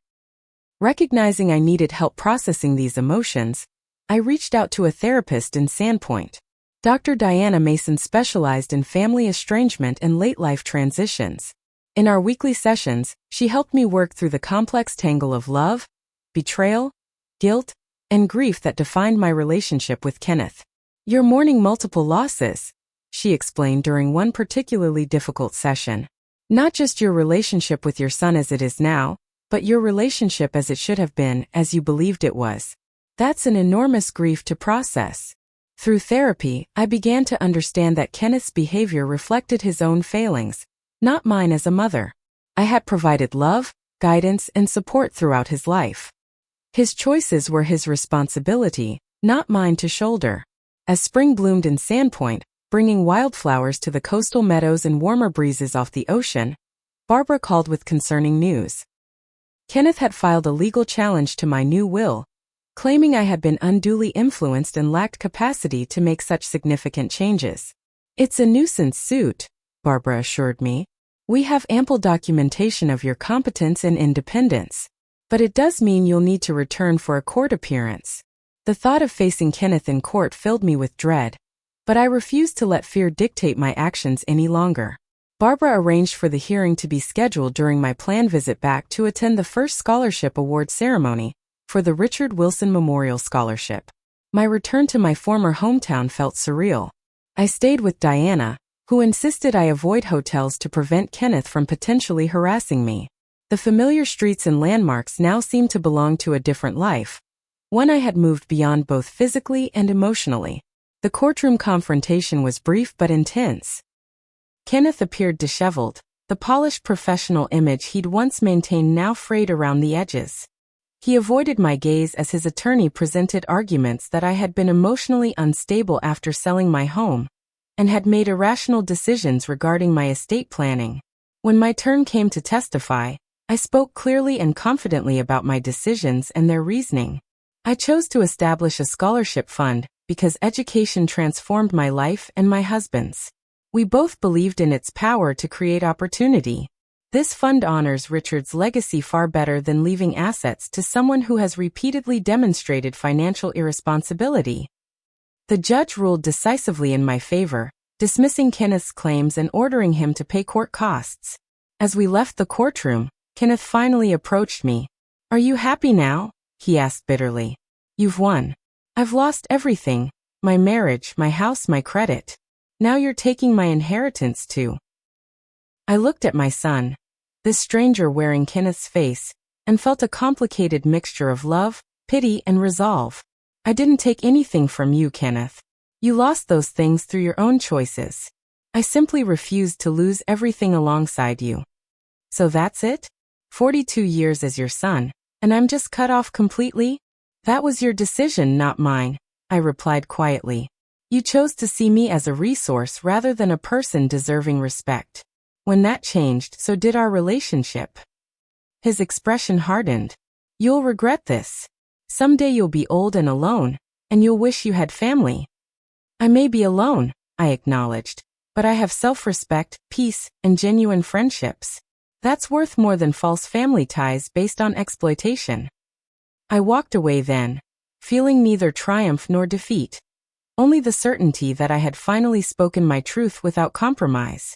Recognizing I needed help processing these emotions, I reached out to a therapist in Sandpoint. Dr. Diana Mason specialized in family estrangement and late-life transitions. In our weekly sessions, she helped me work through the complex tangle of love, betrayal, guilt, and grief that defined my relationship with Kenneth. "You're mourning multiple losses," she explained during one particularly difficult session. "Not just your relationship with your son as it is now, but your relationship as it should have been, as you believed it was. That's an enormous grief to process." Through therapy, I began to understand that Kenneth's behavior reflected his own failings, not mine as a mother. I had provided love, guidance, and support throughout his life. His choices were his responsibility, not mine to shoulder. As spring bloomed in Sandpoint, bringing wildflowers to the coastal meadows and warmer breezes off the ocean, Barbara called with concerning news. Kenneth had filed a legal challenge to my new will, claiming I had been unduly influenced and lacked capacity to make such significant changes. "It's a nuisance suit," Barbara assured me. "We have ample documentation of your competence and independence. But it does mean you'll need to return for a court appearance." The thought of facing Kenneth in court filled me with dread, but I refused to let fear dictate my actions any longer. Barbara arranged for the hearing to be scheduled during my planned visit back to attend the first scholarship award ceremony for the Richard Wilson Memorial Scholarship. My return to my former hometown felt surreal. I stayed with Diana, who insisted I avoid hotels to prevent Kenneth from potentially harassing me. The familiar streets and landmarks now seemed to belong to a different life, one I had moved beyond both physically and emotionally. The courtroom confrontation was brief but intense. Kenneth appeared disheveled, the polished professional image he'd once maintained now frayed around the edges. He avoided my gaze as his attorney presented arguments that I had been emotionally unstable after selling my home, and had made irrational decisions regarding my estate planning. When my turn came to testify, I spoke clearly and confidently about my decisions and their reasoning. I chose to establish a scholarship fund because education transformed my life and my husband's. We both believed in its power to create opportunity. This fund honors Richard's legacy far better than leaving assets to someone who has repeatedly demonstrated financial irresponsibility. The judge ruled decisively in my favor, dismissing Kenneth's claims and ordering him to pay court costs. As we left the courtroom, Kenneth finally approached me. "Are you happy now?" he asked bitterly. "You've won. I've lost everything, my marriage, my house, my credit. Now you're taking my inheritance too." I looked at my son, this stranger wearing Kenneth's face, and felt a complicated mixture of love, pity, and resolve. "I didn't take anything from you, Kenneth. You lost those things through your own choices. I simply refused to lose everything alongside you." "So that's it? 42 years as your son, and I'm just cut off completely?" "That was your decision, not mine," I replied quietly. "You chose to see me as a resource rather than a person deserving respect. When that changed, so did our relationship." His expression hardened. "You'll regret this. Someday you'll be old and alone, and you'll wish you had family." "I may be alone," I acknowledged, "but I have self-respect, peace, and genuine friendships." That's worth more than false family ties based on exploitation. I walked away then, feeling neither triumph nor defeat, only the certainty that I had finally spoken my truth without compromise.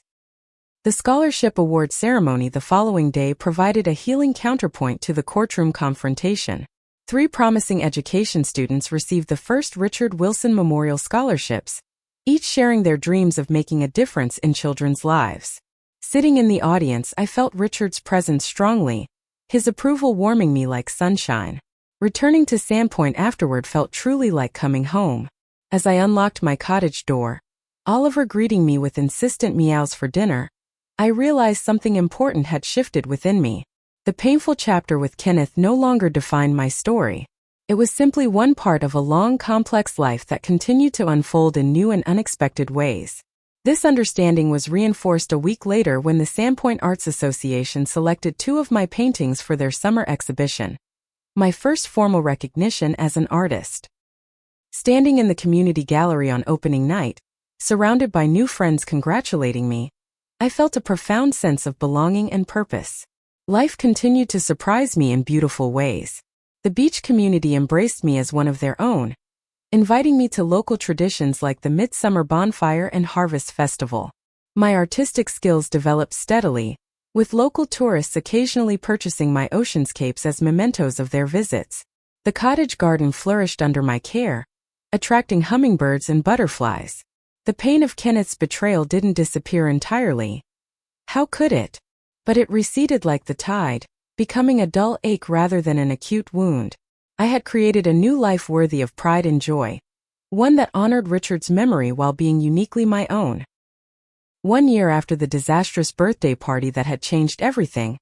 The scholarship award ceremony the following day provided a healing counterpoint to the courtroom confrontation. 3 promising education students received the first Richard Wilson Memorial Scholarships, each sharing their dreams of making a difference in children's lives. Sitting in the audience, I felt Richard's presence strongly, his approval warming me like sunshine. Returning to Sandpoint afterward felt truly like coming home. As I unlocked my cottage door, Oliver greeting me with insistent meows for dinner, I realized something important had shifted within me. The painful chapter with Kenneth no longer defined my story. It was simply one part of a long, complex life that continued to unfold in new and unexpected ways. This understanding was reinforced a week later when the Sandpoint Arts Association selected 2 of my paintings for their summer exhibition. My first formal recognition as an artist. Standing in the community gallery on opening night, surrounded by new friends congratulating me, I felt a profound sense of belonging and purpose. Life continued to surprise me in beautiful ways. The beach community embraced me as one of their own, inviting me to local traditions like the Midsummer Bonfire and Harvest Festival. My artistic skills developed steadily, with local tourists occasionally purchasing my oceanscapes as mementos of their visits. The cottage garden flourished under my care, attracting hummingbirds and butterflies. The pain of Kenneth's betrayal didn't disappear entirely. How could it? But it receded like the tide, becoming a dull ache rather than an acute wound. I had created a new life worthy of pride and joy, one that honored Richard's memory while being uniquely my own. 1 year after the disastrous birthday party that had changed everything,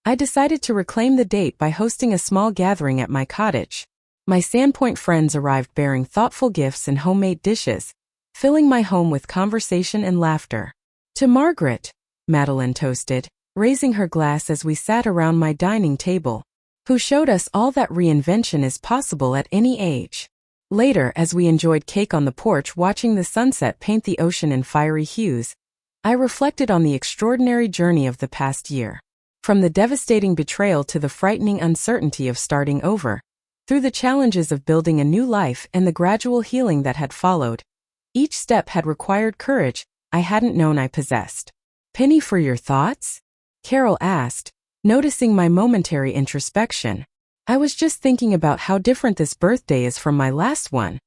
I decided to reclaim the date by hosting a small gathering at my cottage. My Sandpoint friends arrived bearing thoughtful gifts and homemade dishes, filling my home with conversation and laughter. To Margaret, Madeline toasted, raising her glass as we sat around my dining table, who showed us all that reinvention is possible at any age. Later, as we enjoyed cake on the porch watching the sunset paint the ocean in fiery hues, I reflected on the extraordinary journey of the past year. From the devastating betrayal to the frightening uncertainty of starting over, through the challenges of building a new life and the gradual healing that had followed, each step had required courage I hadn't known I possessed. "Penny for your thoughts?" Carol asked, noticing my momentary introspection. "I was just thinking about how different this birthday is from my last one,"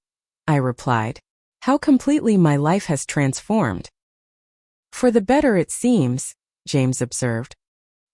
I replied. "How completely my life has transformed." "For the better it seems," James observed.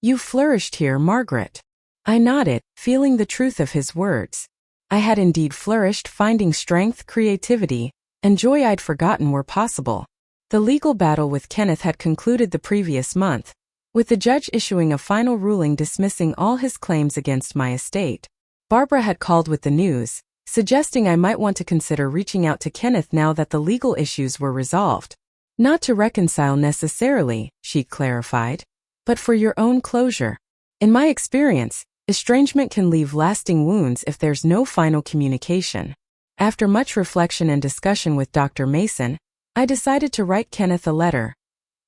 "You've flourished here, Margaret." I nodded, feeling the truth of his words. I had indeed flourished, finding strength, creativity, and joy I'd forgotten were possible. The legal battle with Kenneth had concluded the previous month, with the judge issuing a final ruling dismissing all his claims against my estate. Barbara had called with the news, suggesting I might want to consider reaching out to Kenneth now that the legal issues were resolved. "Not to reconcile necessarily," she clarified, "but for your own closure. In my experience, estrangement can leave lasting wounds if there's no final communication." After much reflection and discussion with Dr. Mason, I decided to write Kenneth a letter.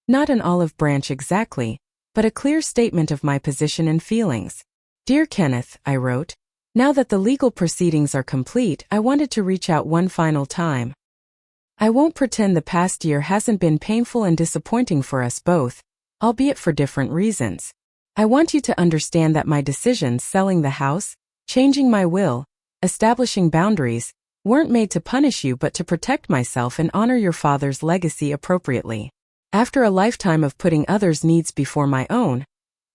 Not an olive branch exactly, but a clear statement of my position and feelings. "Dear Kenneth," I wrote, "now that the legal proceedings are complete, I wanted to reach out one final time. I won't pretend the past year hasn't been painful and disappointing for us both, albeit for different reasons. I want you to understand that my decisions selling the house, changing my will, establishing boundaries, weren't made to punish you but to protect myself and honor your father's legacy appropriately. After a lifetime of putting others' needs before my own,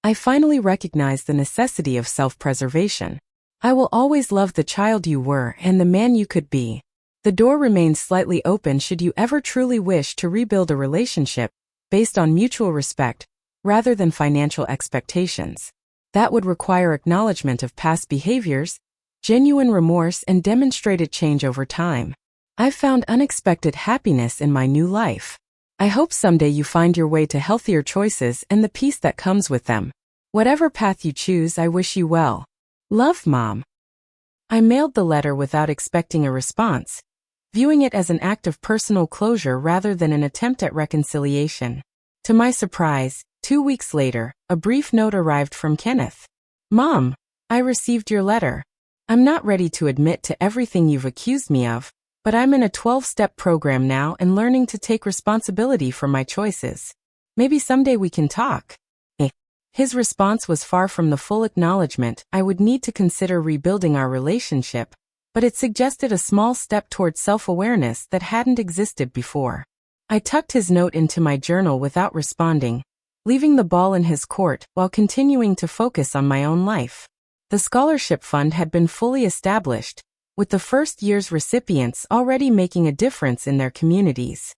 I finally recognize the necessity of self-preservation. I will always love the child you were and the man you could be. The door remains slightly open should you ever truly wish to rebuild a relationship based on mutual respect rather than financial expectations. That would require acknowledgement of past behaviors, genuine remorse, and demonstrated change over time. I've found unexpected happiness in my new life. I hope someday you find your way to healthier choices and the peace that comes with them. Whatever path you choose, I wish you well. Love, Mom." I mailed the letter without expecting a response, viewing it as an act of personal closure rather than an attempt at reconciliation. To my surprise, 2 weeks later, a brief note arrived from Kenneth. Mom, I received your letter. I'm not ready to admit to everything you've accused me of, but I'm in a 12-step program now and learning to take responsibility for my choices. Maybe someday we can talk. His response was far from the full acknowledgement I would need to consider rebuilding our relationship, but it suggested a small step toward self-awareness that hadn't existed before. I tucked his note into my journal without responding, leaving the ball in his court while continuing to focus on my own life. The scholarship fund had been fully established, with the first year's recipients already making a difference in their communities.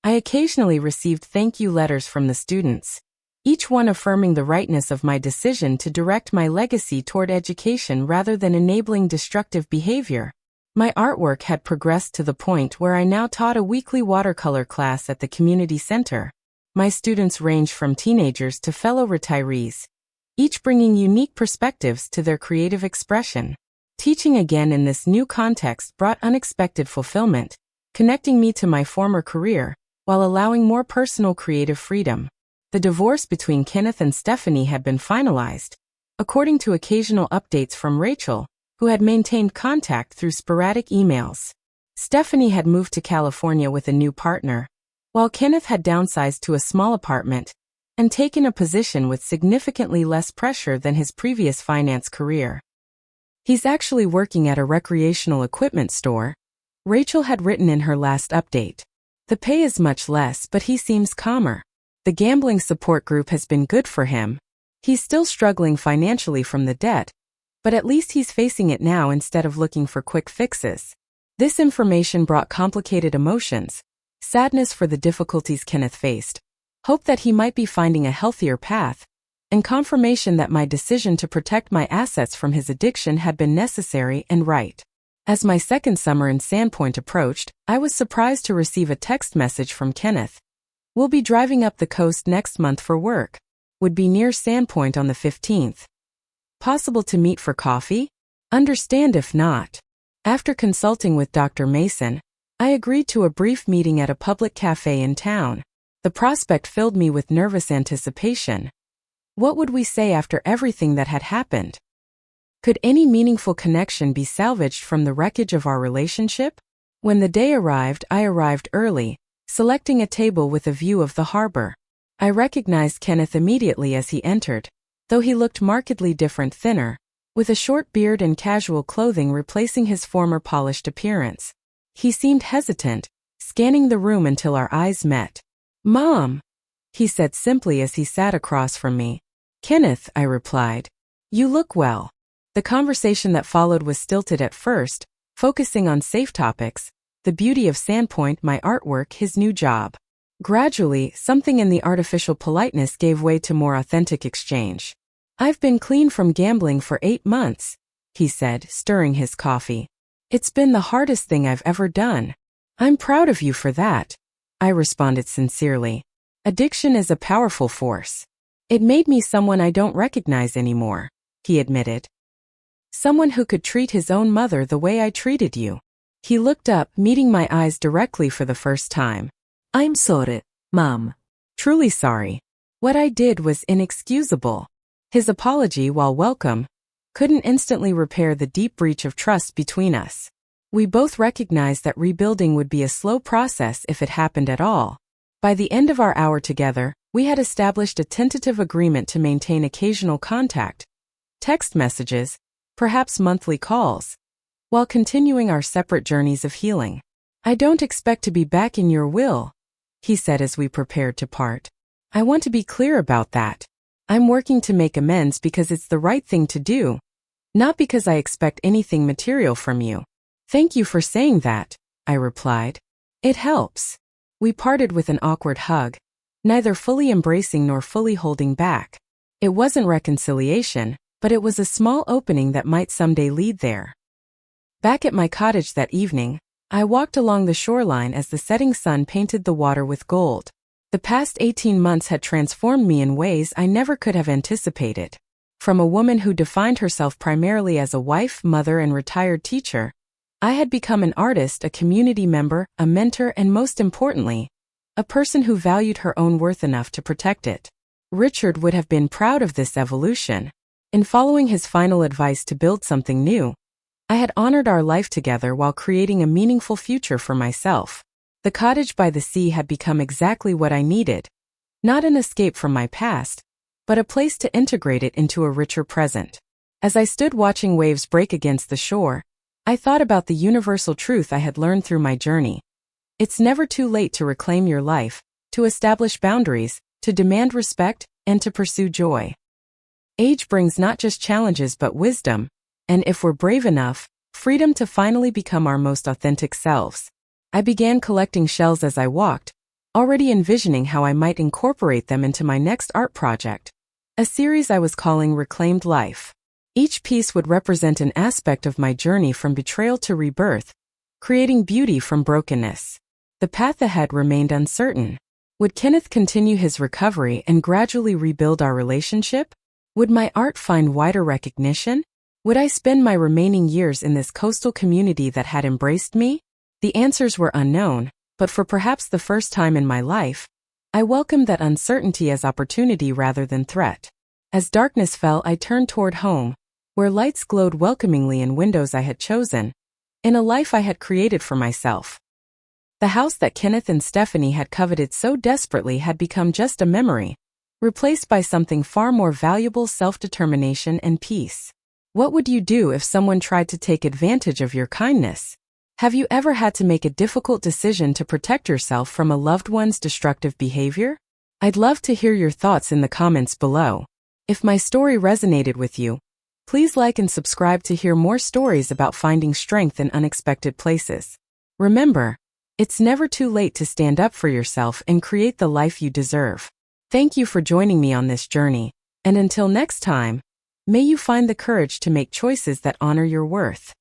I occasionally received thank you letters from the students, each one affirming the rightness of my decision to direct my legacy toward education rather than enabling destructive behavior. My artwork had progressed to the point where I now taught a weekly watercolor class at the community center. My students ranged from teenagers to fellow retirees, each bringing unique perspectives to their creative expression. Teaching again in this new context brought unexpected fulfillment, connecting me to my former career, while allowing more personal creative freedom. The divorce between Kenneth and Stephanie had been finalized, according to occasional updates from Rachel, who had maintained contact through sporadic emails. Stephanie had moved to California with a new partner, while Kenneth had downsized to a small apartment and taken a position with significantly less pressure than his previous finance career. He's actually working at a recreational equipment store, Rachel had written in her last update. The pay is much less, but he seems calmer. The gambling support group has been good for him. He's still struggling financially from the debt, but at least he's facing it now instead of looking for quick fixes. This information brought complicated emotions, sadness for the difficulties Kenneth faced, hope that he might be finding a healthier path, and confirmation that my decision to protect my assets from his addiction had been necessary and right. As my second summer in Sandpoint approached, I was surprised to receive a text message from Kenneth. We'll be driving up the coast next month for work. Would be near Sandpoint on the 15th. Possible to meet for coffee? Understand if not. After consulting with Dr. Mason, I agreed to a brief meeting at a public cafe in town. The prospect filled me with nervous anticipation. What would we say after everything that had happened? Could any meaningful connection be salvaged from the wreckage of our relationship? When the day arrived, I arrived early, selecting a table with a view of the harbor. I recognized Kenneth immediately as he entered, though he looked markedly different, thinner, with a short beard and casual clothing replacing his former polished appearance. He seemed hesitant, scanning the room until our eyes met. "Mom," he said simply as he sat across from me. "Kenneth," I replied. "You look well." The conversation that followed was stilted at first, focusing on safe topics, the beauty of Sandpoint, my artwork, his new job. Gradually, something in the artificial politeness gave way to more authentic exchange. "I've been clean from gambling for 8 months, he said, stirring his coffee. "It's been the hardest thing I've ever done. I'm proud of you for that," I responded sincerely. "Addiction is a powerful force. It made me someone I don't recognize anymore," he admitted. "Someone who could treat his own mother the way I treated you." He looked up, meeting my eyes directly for the first time. "I'm sorry, Mom." "Truly sorry. What I did was inexcusable." His apology, while welcome, couldn't instantly repair the deep breach of trust between us. We both recognized that rebuilding would be a slow process if it happened at all. By the end of our hour together, we had established a tentative agreement to maintain occasional contact, text messages, perhaps monthly calls, while continuing our separate journeys of healing. "I don't expect to be back in your will," he said as we prepared to part. "I want to be clear about that. I'm working to make amends because it's the right thing to do, not because I expect anything material from you." "Thank you for saying that," I replied. "It helps." We parted with an awkward hug, neither fully embracing nor fully holding back. It wasn't reconciliation, but it was a small opening that might someday lead there. Back at my cottage that evening, I walked along the shoreline as the setting sun painted the water with gold. The past 18 months had transformed me in ways I never could have anticipated. From a woman who defined herself primarily as a wife, mother, and retired teacher, I had become an artist, a community member, a mentor, and most importantly, a person who valued her own worth enough to protect it. Richard would have been proud of this evolution. In following his final advice to build something new, I had honored our life together while creating a meaningful future for myself. The cottage by the sea had become exactly what I needed. Not an escape from my past, but a place to integrate it into a richer present. As I stood watching waves break against the shore, I thought about the universal truth I had learned through my journey. It's never too late to reclaim your life, to establish boundaries, to demand respect, and to pursue joy. Age brings not just challenges but wisdom, and if we're brave enough, freedom to finally become our most authentic selves. I began collecting shells as I walked, already envisioning how I might incorporate them into my next art project, a series I was calling Reclaimed Life. Each piece would represent an aspect of my journey from betrayal to rebirth, creating beauty from brokenness. The path ahead remained uncertain. Would Kenneth continue his recovery and gradually rebuild our relationship? Would my art find wider recognition? Would I spend my remaining years in this coastal community that had embraced me? The answers were unknown, but for perhaps the first time in my life, I welcomed that uncertainty as opportunity rather than threat. As darkness fell, I turned toward home, where lights glowed welcomingly in windows I had chosen, in a life I had created for myself. The house that Kenneth and Stephanie had coveted so desperately had become just a memory, replaced by something far more valuable: self-determination and peace. What would you do if someone tried to take advantage of your kindness? Have you ever had to make a difficult decision to protect yourself from a loved one's destructive behavior? I'd love to hear your thoughts in the comments below. If my story resonated with you, please like and subscribe to hear more stories about finding strength in unexpected places. Remember, it's never too late to stand up for yourself and create the life you deserve. Thank you for joining me on this journey, and until next time, may you find the courage to make choices that honor your worth.